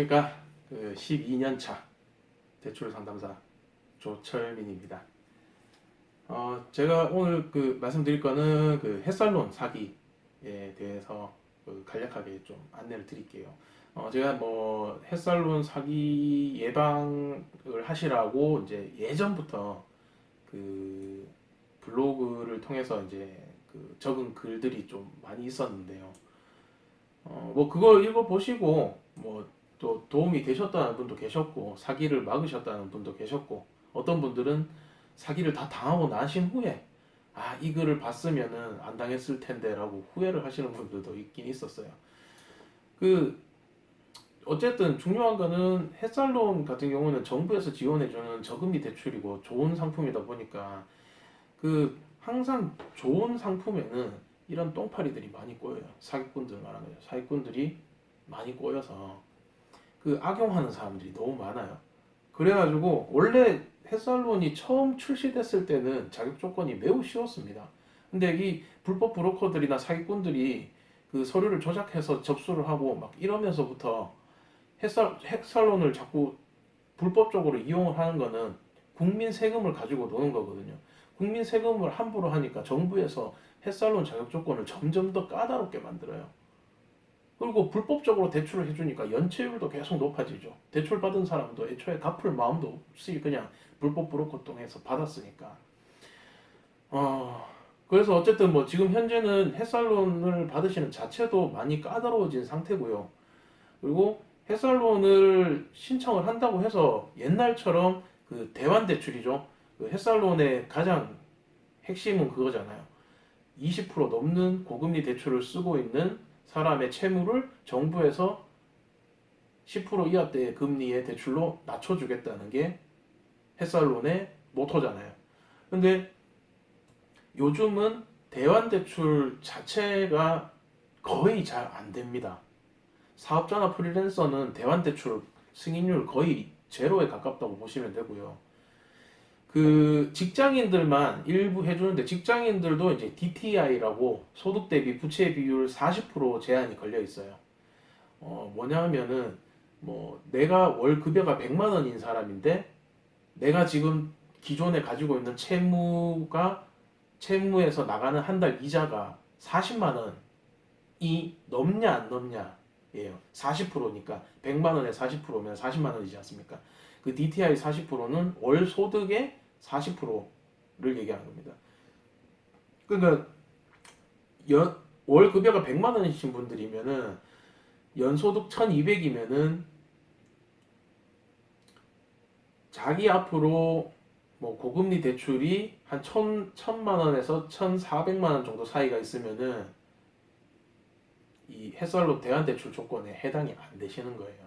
안녕하십니까. 12년차 대출 상담사 조철민입니다. 제가 오늘 말씀드릴 거는 햇살론 사기에 대해서 간략하게 좀 안내를 드릴게요. 제가 뭐 햇살론 사기 예방을 하시라고 이제 예전부터 그 블로그를 통해서 이제 적은 글들이 좀 많이 있었는데요. 뭐 그걸 읽어보시고 뭐 또 도움이 되셨다는 분도 계셨고 사기를 막으셨다는 분도 계셨고 어떤 분들은 사기를 다 당하고 나신 후에 이 글을 봤으면은 안 당했을 텐데라고 후회를 하시는 분들도 있긴 있었어요. 그 어쨌든 중요한 거는 햇살론 같은 경우는 정부에서 지원해주는 저금리 대출이고 좋은 상품이다 보니까 항상 좋은 상품에는 이런 똥파리들이 많이 꼬여요. 사기꾼들 말하는 거죠. 사기꾼들이 많이 꼬여서 악용하는 사람들이 너무 많아요. 그래가지고 원래 햇살론이 처음 출시됐을 때는 자격 조건이 매우 쉬웠습니다. 근데 이 불법 브로커들이나 사기꾼들이 서류를 조작해서 접수를 하고 막 이러면서부터 햇살론을 자꾸 불법적으로 이용을 하는 거는 국민 세금을 가지고 노는 거거든요. 국민 세금을 함부로 하니까 정부에서 햇살론 자격 조건을 점점 더 까다롭게 만들어요. 그리고 불법적으로 대출을 해주니까 연체율도 계속 높아지죠. 대출 받은 사람도 애초에 갚을 마음도 없이 그냥 불법 브로커 통해서 받았으니까. 그래서 어쨌든 뭐 지금 현재는 햇살론을 받으시는 자체도 많이 까다로워진 상태고요. 그리고 햇살론을 신청을 한다고 해서 옛날처럼 대환 대출이죠. 햇살론의 가장 핵심은 그거잖아요. 20% 넘는 고금리 대출을 쓰고 있는 사람의 채무를 정부에서 10% 이하대의 금리의 대출로 낮춰주겠다는 게 햇살론의 모토잖아요. 근데 요즘은 대환대출 자체가 거의 잘 안 됩니다. 사업자나 프리랜서는 대환대출 승인율 거의 제로에 가깝다고 보시면 되고요. 직장인들만 일부 해주는데 직장인들도 이제 DTI라고 소득 대비 부채 비율 40% 제한이 걸려 있어요. 뭐냐면은 뭐 내가 월 급여가 100만 원인 사람인데 내가 지금 기존에 가지고 있는 채무에서 나가는 한 달 이자가 40만 원이 넘냐 안 넘냐예요. 40%니까 100만 원에 40%면 40만 원이지 않습니까? DTI 40%는 월 소득의 40%를 얘기하는 겁니다. 그러니까 월 급여가 100만 원이신 분들이면은 연소득 1200이면은 자기 앞으로 뭐 고금리 대출이 한 1000만 원에서 1400만 원 정도 사이가 있으면은 이 햇살로 대환대출 조건에 해당이 안 되시는 거예요.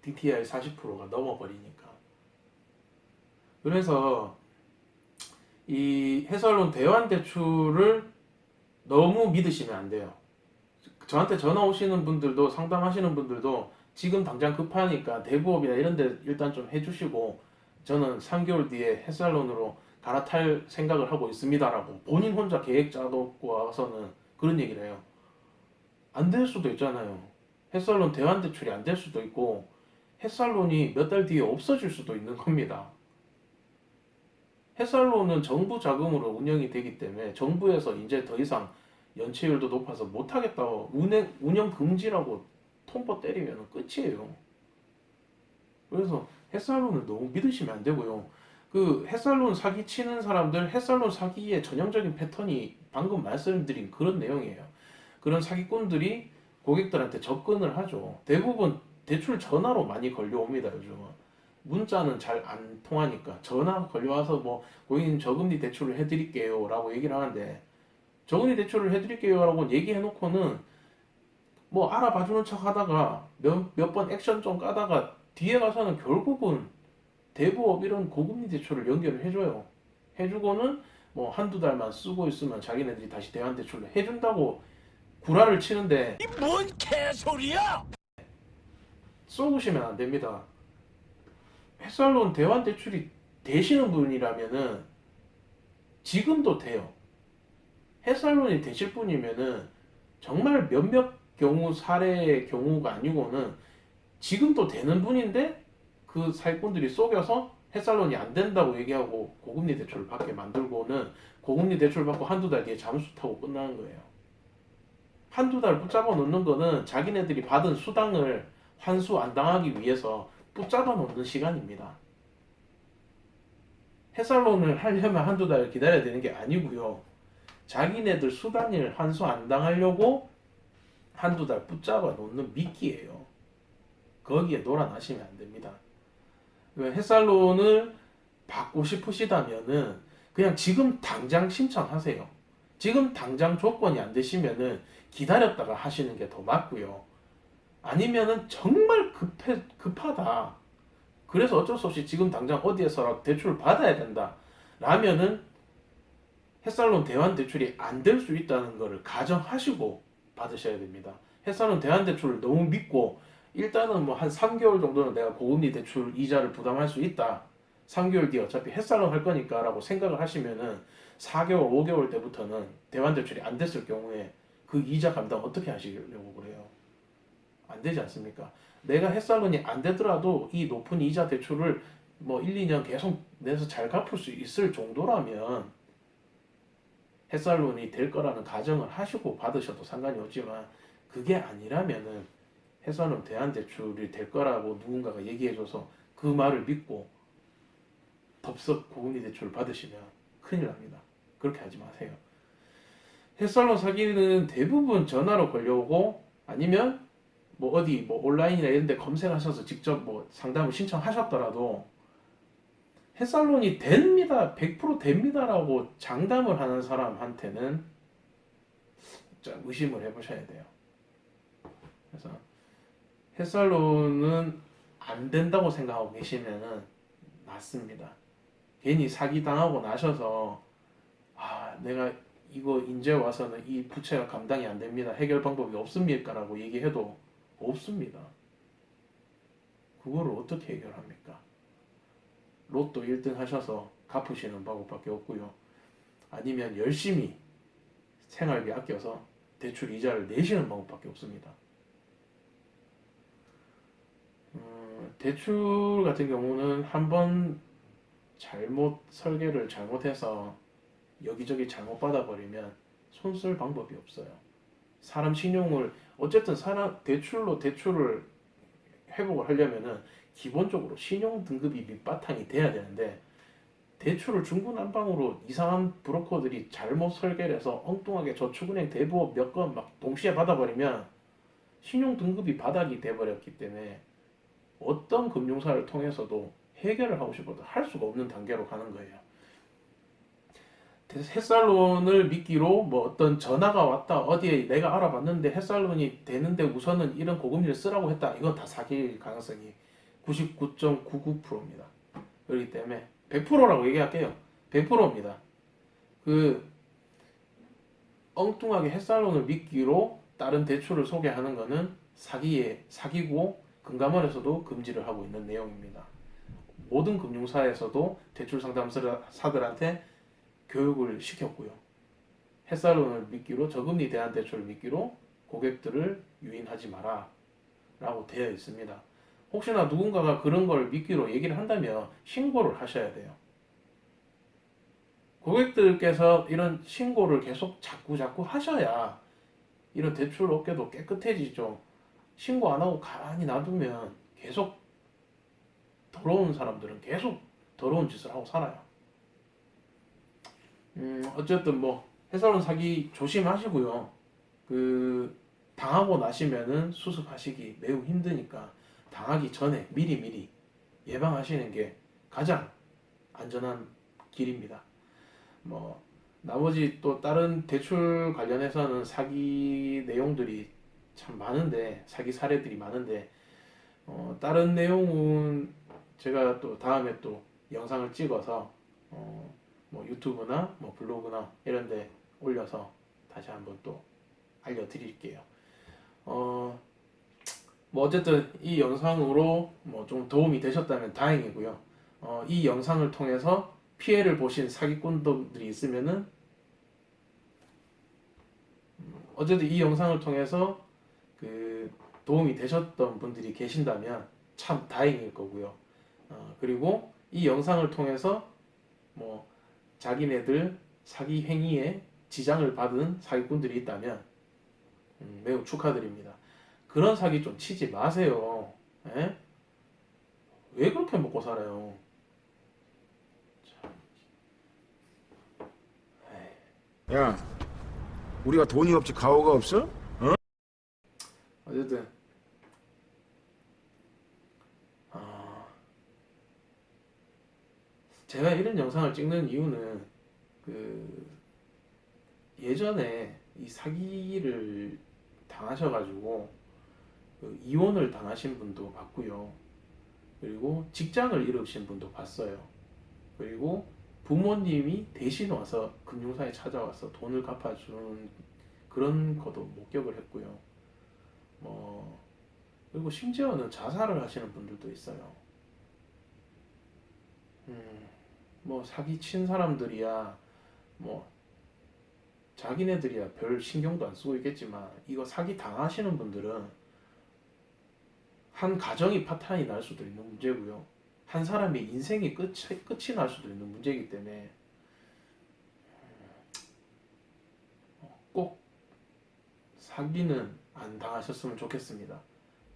DTI 40%가 넘어버리니까. 그래서 이 해설론 대환대출을 너무 믿으시면 안 돼요. 저한테 전화 오시는 분들도 상담하시는 분들도 지금 당장 급하니까 대부업이나 이런 데 일단 좀 해주시고 저는 3개월 뒤에 햇살론으로 갈아탈 생각을 하고 있습니다라고 본인 혼자 계획 짜놓고 와서는 그런 얘기를 해요. 안 될 수도 있잖아요. 햇살론 대환대출이 안 될 수도 있고 햇살론이 몇 달 뒤에 없어질 수도 있는 겁니다. 햇살론은 정부 자금으로 운영이 되기 때문에 정부에서 이제 더 이상 연체율도 높아서 못하겠다고 운영 금지라고 통보 때리면 끝이에요. 그래서 햇살론을 너무 믿으시면 안 되고요. 햇살론 사기 치는 사람들, 햇살론 사기의 전형적인 패턴이 방금 말씀드린 그런 내용이에요. 그런 사기꾼들이 고객들한테 접근을 하죠. 대부분 대출 전화로 많이 걸려옵니다, 요즘은. 문자는 잘 안 통하니까 전화 걸려와서 뭐 고객님 저금리 대출을 해드릴게요 라고 얘기를 하는데 저금리 대출을 해드릴게요 라고 얘기해놓고는 뭐 알아봐주는 척 하다가 몇 번 액션 좀 까다가 뒤에 가서는 결국은 대부업 이런 고금리 대출을 연결을 해줘요. 해주고는 뭐 한두 달만 쓰고 있으면 자기네들이 다시 대환 대출을 해준다고 구라를 치는데 이 뭔 개소리야! 쏘시면 안 됩니다. 햇살론 대환 대출이 되시는 분이라면은 지금도 돼요. 햇살론이 되실 분이면은 정말 몇몇 경우 사례의 경우가 아니고는 지금도 되는 분인데 그 사기꾼들이 속여서 햇살론이 안 된다고 얘기하고 고금리 대출을 받게 만들고는 고금리 대출 받고 한두 달 뒤에 잠수 타고 끝나는 거예요. 한두 달 붙잡아 놓는 거는 자기네들이 받은 수당을 환수 안 당하기 위해서 붙잡아 놓는 시간입니다. 햇살론을 하려면 한두 달 기다려야 되는 게 아니고요. 자기네들 수당을 환수 안 당하려고 한두 달 붙잡아 놓는 미끼예요. 거기에 놀아나시면 안 됩니다. 햇살론을 받고 싶으시다면은 그냥 지금 당장 신청하세요. 지금 당장 조건이 안 되시면은 기다렸다가 하시는 게 더 맞고요. 아니면은 정말 급하다. 그래서 어쩔 수 없이 지금 당장 어디에서라도 대출을 받아야 된다. 라면은 햇살론 대환 대출이 안 될 수 있다는 것을 가정하시고 받으셔야 됩니다. 햇살론 대환 대출을 너무 믿고 일단은 뭐 한 3개월 정도는 내가 고금리 대출 이자를 부담할 수 있다. 3개월 뒤에 어차피 햇살론 할 거니까 라고 생각을 하시면은 4개월, 5개월 때부터는 대환 대출이 안 됐을 경우에 그 이자 감당 어떻게 하시려고 그래요? 안 되지 않습니까? 내가 햇살론이 안 되더라도 이 높은 이자 대출을 뭐 1, 2년 계속 내서 잘 갚을 수 있을 정도라면 햇살론이 될 거라는 가정을 하시고 받으셔도 상관이 없지만 그게 아니라면은 햇살론 대안대출이 될 거라고 누군가가 얘기해줘서 그 말을 믿고 덥석 고금리 대출을 받으시면 큰일 납니다. 그렇게 하지 마세요. 햇살론 사기는 대부분 전화로 걸려오고 아니면 뭐 어디 뭐 온라인이나 이런 데 검색하셔서 직접 뭐 상담을 신청하셨더라도 햇살론이 됩니다. 100% 됩니다라고 장담을 하는 사람한테는 의심을 해보셔야 돼요. 그래서 햇살론은 안 된다고 생각하고 계시면은 맞습니다. 괜히 사기 당하고 나셔서 내가 이거 이제 와서는 이 부채가 감당이 안 됩니다. 해결 방법이 없습니까라고 얘기해도 없습니다. 그거를 어떻게 해결합니까? 로또 1등 하셔서 갚으시는 방법밖에 없고요. 아니면 열심히 생활비 아껴서 대출 이자를 내시는 방법밖에 없습니다. 대출 같은 경우는 한번 설계를 잘못해서 여기저기 잘못 받아버리면 손쓸 방법이 없어요. 사람 신용을 어쨌든 대출을 회복을 하려면은 기본적으로 신용 등급이 밑바탕이 돼야 되는데 대출을 중구난방으로 이상한 브로커들이 잘못 설계를 해서 엉뚱하게 저축은행 대부업 몇 건 막 동시에 받아버리면 신용 등급이 바닥이 돼버렸기 때문에 어떤 금융사를 통해서도 해결을 하고 싶어도 할 수가 없는 단계로 가는 거예요. 햇살론을 미끼로 뭐 어떤 전화가 왔다 어디에 내가 알아봤는데 햇살론이 되는데 우선은 이런 고금리를 쓰라고 했다. 이건 다 사기일 가능성이 99.99%입니다. 그렇기 때문에 100%라고 얘기할게요. 100%입니다. 그 엉뚱하게 햇살론을 미끼로 다른 대출을 소개하는 거는 사기고 금감원에서도 금지를 하고 있는 내용입니다. 모든 금융사에서도 대출 상담사들한테 교육을 시켰고요. 햇살론을 미끼로 저금리 대안대출을 미끼로 고객들을 유인하지 마라 라고 되어 있습니다. 혹시나 누군가가 그런 걸 미끼로 얘기를 한다면 신고를 하셔야 돼요. 고객들께서 이런 신고를 계속 자꾸 하셔야 이런 대출 업계도 깨끗해지죠. 신고 안 하고 가만히 놔두면 계속 더러운 사람들은 계속 더러운 짓을 하고 살아요. 어쨌든 뭐 햇살론 사기 조심하시고요. 당하고 나시면은 수습하시기 매우 힘드니까 당하기 전에 미리 예방하시는 게 가장 안전한 길입니다. 뭐 나머지 또 다른 대출 관련해서는 사기 내용들이 참 많은데 사기 사례들이 많은데 다른 내용은 제가 또 다음에 또 영상을 찍어서 뭐 유튜브나 뭐 블로그나 이런데 올려서 다시 한번 또 알려드릴게요. 뭐 어쨌든 이 영상으로 뭐 좀 도움이 되셨다면 다행이고요. 이 영상을 통해서 피해를 보신 사기꾼들이 있으면은 어쨌든 이 영상을 통해서 도움이 되셨던 분들이 계신다면 참 다행일 거고요. 그리고 이 영상을 통해서 뭐 자기네들 사기 행위에 지장을 받은 사기꾼들이 있다면 매우 축하드립니다. 그런 사기 좀 치지 마세요. 에? 왜 그렇게 먹고 살아요? 야, 우리가 돈이 없지 가오가 없어? 어쨌든 어, 제가 이런 영상을 찍는 이유는 그 예전에 이 사기를 당하셔가지고 그 이혼을 당하신 분도 봤고요. 그리고 직장을 잃으신 분도 봤어요. 그리고 부모님이 대신 와서 금융사에 찾아와서 돈을 갚아주는 그런 것도 목격을 했고요. 뭐 그리고 심지어는 자살을 하시는 분들도 있어요. 뭐 사기 친 사람들이야 뭐 자기네들이야 별 신경도 안 쓰고 있겠지만 이거 사기 당하시는 분들은 한 가정이 파탄이 날 수도 있는 문제고요. 한 사람의 인생이 끝이 날 수도 있는 문제이기 때문에 꼭 사기는 안 당하셨으면 좋겠습니다.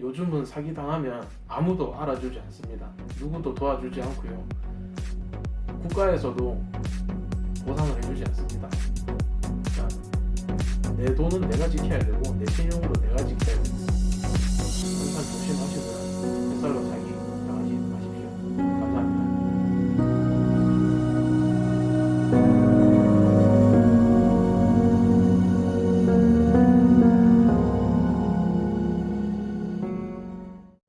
요즘은 사기 당하면 아무도 알아주지 않습니다. 누구도 도와주지 않고요. 국가에서도 보상을 해주지 않습니다. 내 돈은 내가 지켜야 되고 내 신용으로 내가 지켜야 됩니다. 항상 조심하시고요.